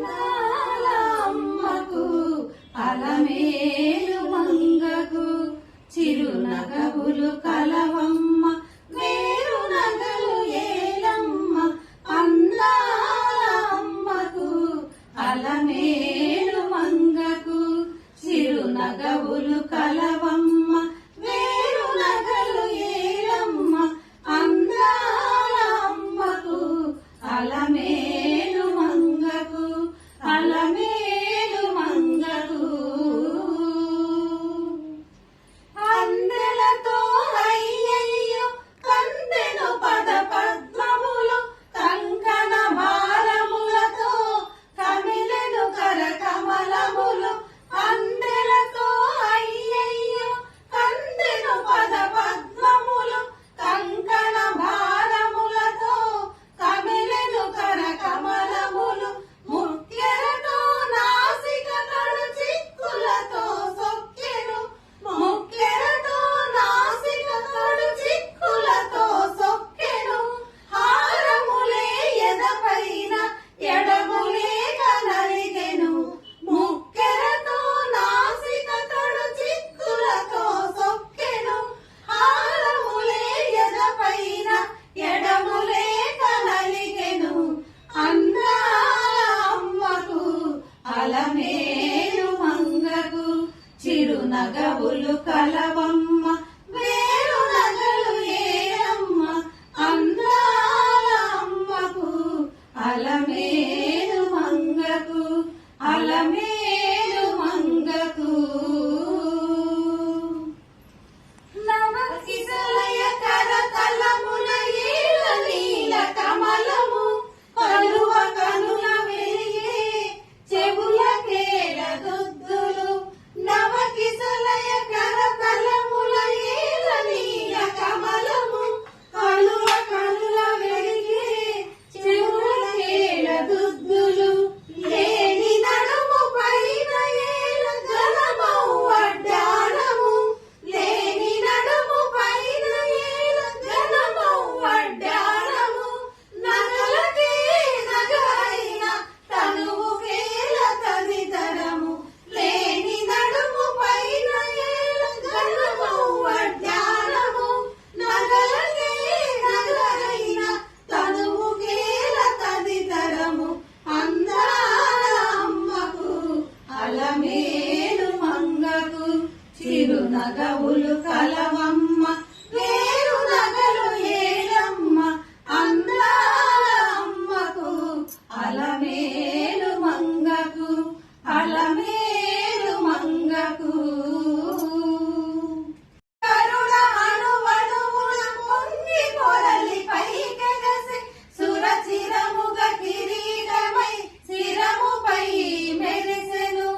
అందాల అమ్మకు అలమేలు మంగకు చిరునగవులు కలవమ్మ మేరు నగలు ఏలమ్మ అందాల అమ్మకు అలమేలు మంగకు చిరునగవులు కలవమ్మ మేరు నగలు ఏలమ్మ అందాల అమ్మకు అలమేలు మంగకు అలమేలు మంగకు అందెలతో అయ్యయ్యో కందెను పద పద్మములు కంకణ భారములతో కమిలెను కరకమలములు అందెలతో అయ్యయ్యో కందెను పద పద్మములు కంకణ భారములతో కమిలెను కరకమలములు ముక్కెరతో నాసిక కడు చిక్కులతో సొక్కెను ముక్కెరతో నాసిక కడు చిక్కులతో సొక్కెను హారములే ఎదపైన ఎడములే కనరిగెను ముక్కెరతో నాసిక కడు చిక్కులతో సొక్కెను హారములే ఎదపైన ఎడములే కనలిగెను అందాల అమ్మకు అలమేలు మంగకు చిరునగవులు కలవమ్మ వేరు నగలు ఏలమ్మ అందాల అమ్మకు అలమేలు మంగకు అలమేలు మంగకు నవకిసలయ కరతలమున ఏల నీల కమలము కలువ కనుల వెలిగే చెవులకేల దుద్దులు నవకిసలయ కరతలమున ఏల నీల కమలము కలువ కనుల వెలిగే చెవులకేల దుద్దులు లేని నడుము పైన ఏల ఘనమౌవడ్డాణము లేని నడుము పైన ఏల ఘనమౌవడ్డాణము నగలకే నగైన తనువుకేల తదితరము లేని నడుము పైన ఏల ఘనమౌవడ్డాణము నగలకే నగైన తనువుకేల తదితరము అందాల అమ్మకు అలమేలు మంగకు చిరునగవులు కలవమ్మ వేరు నగలు ఏలమ్మ అందాల అమ్మకు అలమేలు మంగకు అలమేలు మంగకు కరుణ అణువణువున పొంగి పొరలి పైకెగసి సురచిరముగ కిరీటమై శిరముపై మెరిసెను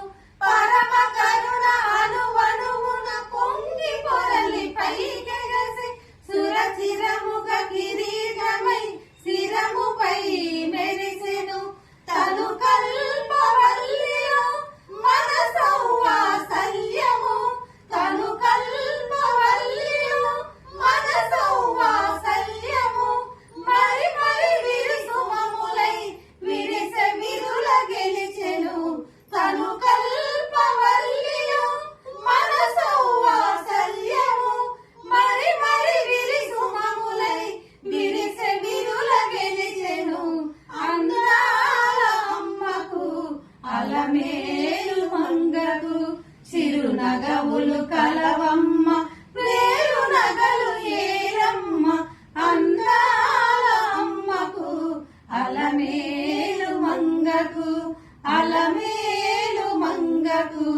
పరమ కరుణ అణువణువున పొంగి పొరలి పైకెగసి సురచిరముగ కిరీటమై శిరముపై మెరిసెను తను కల్పవల్లిలో మన సౌవాసల్యము తను కల్పవల్లిలో మన సౌవాసల్యము మరి మరి విరుసుమములై విరిసె విరుల గెలిచెను తను కల్పవల్లిలో మన సౌవాసల్యము మరి మరి విరిసుమములై విరిసె విరుల గెలిచెను అందాల అమ్మకు అలమేలు మంగకు చిరునగవులు కలవమ్మ వేరు నగలు ఏలమ్మ అందాల అమ్మకు అలమేలు మంగకు అలమేలు మంగకు